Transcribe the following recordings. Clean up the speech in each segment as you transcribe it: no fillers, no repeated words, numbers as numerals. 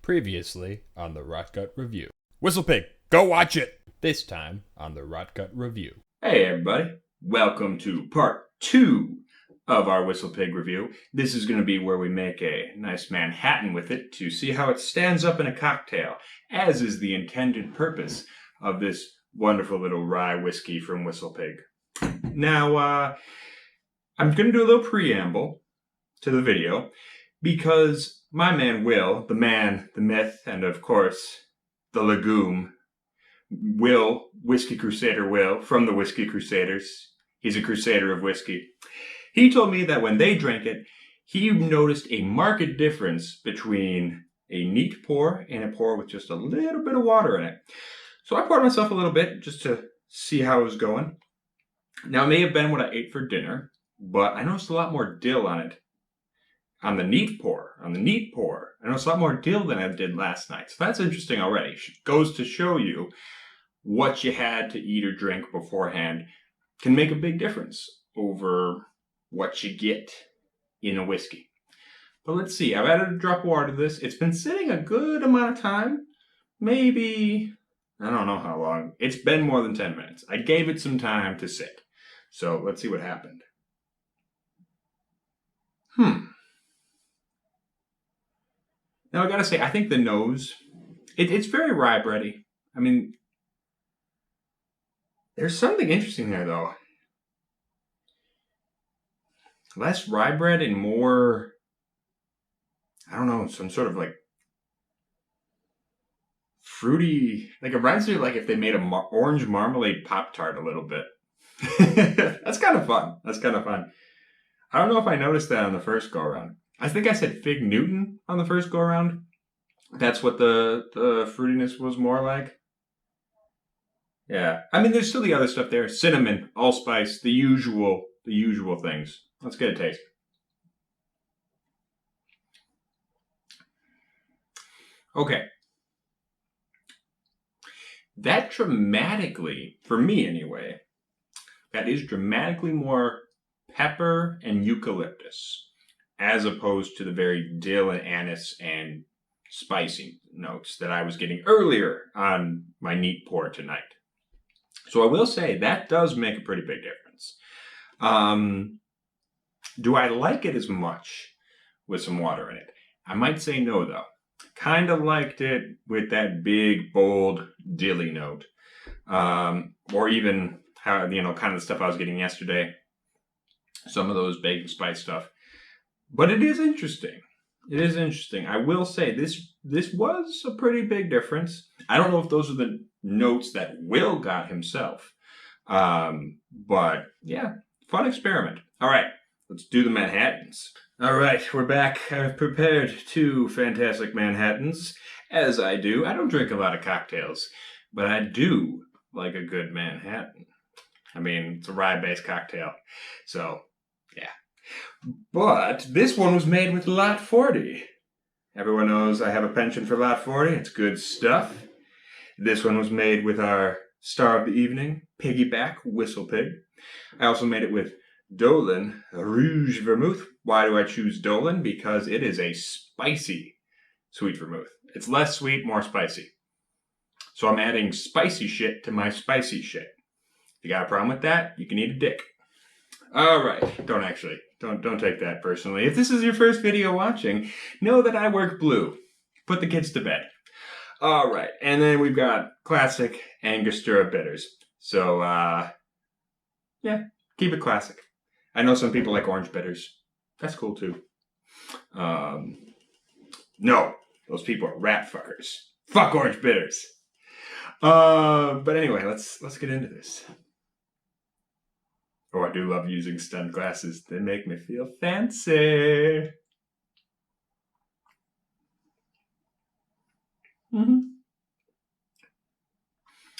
Previously on the Rotgut Review. Whistlepig, go watch it! This time on the Rotgut Review. Hey everybody, welcome to part 2 of our Whistlepig review. This is going to be where we make a nice Manhattan with it to see how it stands up in a cocktail, as is the intended purpose of this wonderful little rye whiskey from Whistlepig. Now, I'm going to do a little preamble to the video because my man Will, the man, the myth, and of course, the legume, Will, Whiskey Crusader Will, from the Whiskey Crusaders. He's a crusader of whiskey. He told me that when they drank it, he noticed a marked difference between a neat pour and a pour with just a little bit of water in it. So I poured myself a little bit just to see how it was going. Now, it may have been what I ate for dinner, but I noticed a lot more dill on it. On the neat pour, I noticed a lot more dill than I did last night. So that's interesting already. It goes to show you what you had to eat or drink beforehand can make a big difference over what you get in a whiskey. But let's see. I've added a drop of water to this. It's been sitting a good amount of time. Maybe, I don't know how long. It's been more than 10 minutes. I gave it some time to sit. So let's see what happened. Now, I gotta say, I think the nose, it's very rye bready. I mean, there's something interesting there, though. Less rye bread and more, I don't know, some sort of like fruity, like it reminds me of like if they made a orange marmalade Pop-Tart a little bit. That's kind of fun. I don't know if I noticed that on the first go-around. I think I said Fig Newton on the first go-around. That's what the fruitiness was more like. Yeah. I mean, there's still the other stuff there. Cinnamon, allspice, the usual things. Let's get a taste. Okay. That dramatically, for me anyway, that is dramatically more pepper and eucalyptus, as opposed to the very dill and anise and spicy notes that I was getting earlier on my neat pour tonight. So I will say that does make a pretty big difference. Do I like it as much with some water in it? I might say no, though. Kind of liked it with that big, bold, dilly note. Or even how, kind of the stuff I was getting yesterday. Some of those bacon spice stuff. But it is interesting. I will say this was a pretty big difference. I don't know if those are the notes that Will got himself. But yeah, fun experiment. All right, let's do the Manhattans. All right, we're back. I've prepared 2 fantastic Manhattans, as I do. I don't drink a lot of cocktails, but I do like a good Manhattan. I mean, it's a rye-based cocktail, so yeah. But this one was made with Lot 40. Everyone knows I have a penchant for Lot 40. It's good stuff. This one was made with our star of the evening, Piggyback Whistlepig. I also made it with Dolan Rouge Vermouth. Why do I choose Dolan? Because it is a spicy sweet vermouth. It's less sweet, more spicy. So I'm adding spicy shit to my spicy shit. If you got a problem with that, you can eat a dick. All right. Don't take that personally. If this is your first video watching, know that I work blue. Put the kids to bed. All right. And then we've got classic Angostura bitters. So, yeah, keep it classic. I know some people like orange bitters. That's cool too. No, those people are rat fuckers. Fuck orange bitters. But anyway, let's get into this. Oh, I do love using stunned glasses. They make me feel fancy.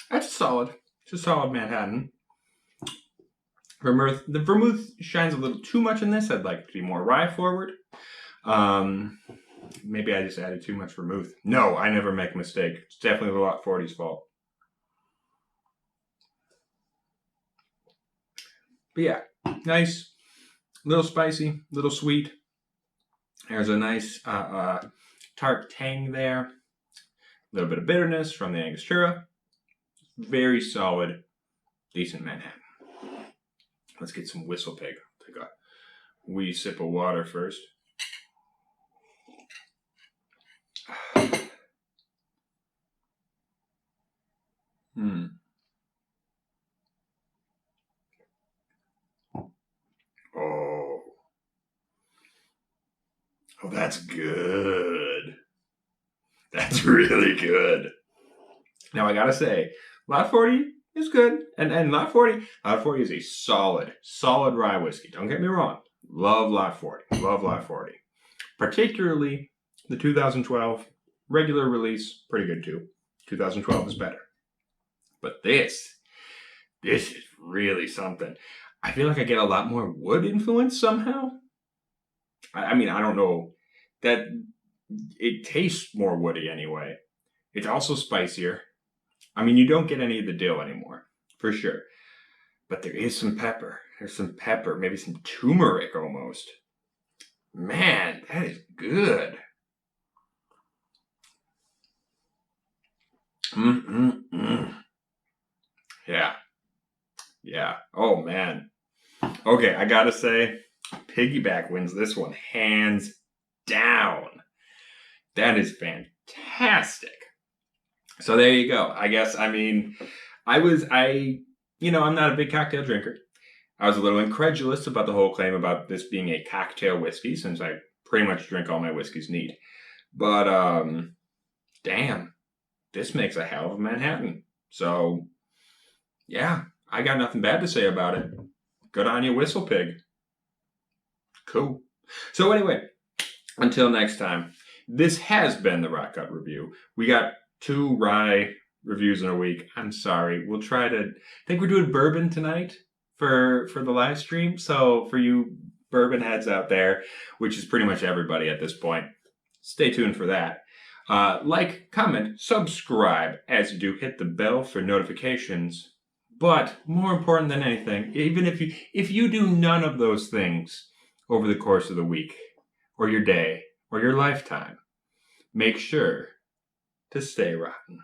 That's solid. It's a solid Manhattan. Vermouth. The vermouth shines a little too much in this. I'd like to be more rye forward. Maybe I just added too much vermouth. No, I never make a mistake. It's definitely the Lot 40's fault. But yeah, nice, little spicy, little sweet. There's a nice tart tang there. A little bit of bitterness from the Angostura. Very solid, decent Manhattan. Let's get some Whistlepig. Take a wee sip of water first. Oh. Oh, that's good. That's really good. Now I gotta say, Lot 40 is good. And Lot 40 is a solid rye whiskey. Don't get me wrong. Love Lot 40. Love Lot 40. Particularly the 2012 regular release, pretty good too. 2012 is better. But this is really something. I feel like I get a lot more wood influence somehow. I mean, I don't know. That it tastes more woody anyway. It's also spicier. I mean, you don't get any of the dill anymore, for sure. But there is some pepper. There's some pepper, maybe some turmeric almost. Man, that is good. Yeah. Yeah. Oh, man. Okay, I gotta say, Piggyback wins this one, hands down. That is fantastic. So there you go. I guess, I mean, I'm not a big cocktail drinker. I was a little incredulous about the whole claim about this being a cocktail whiskey, since I pretty much drink all my whiskeys neat. But, damn, this makes a hell of a Manhattan. So, yeah, I got nothing bad to say about it. Good on you, Whistlepig. Cool. So anyway, until next time, this has been the Rock Cut Review. We got 2 rye reviews in a week. I'm sorry. We'll try to... I think we're doing bourbon tonight for the live stream. So for you bourbon heads out there, which is pretty much everybody at this point, stay tuned for that. Like, comment, subscribe. As you do, hit the bell for notifications. But more important than anything, even if you do none of those things over the course of the week, or your day, or your lifetime, make sure to stay rotten.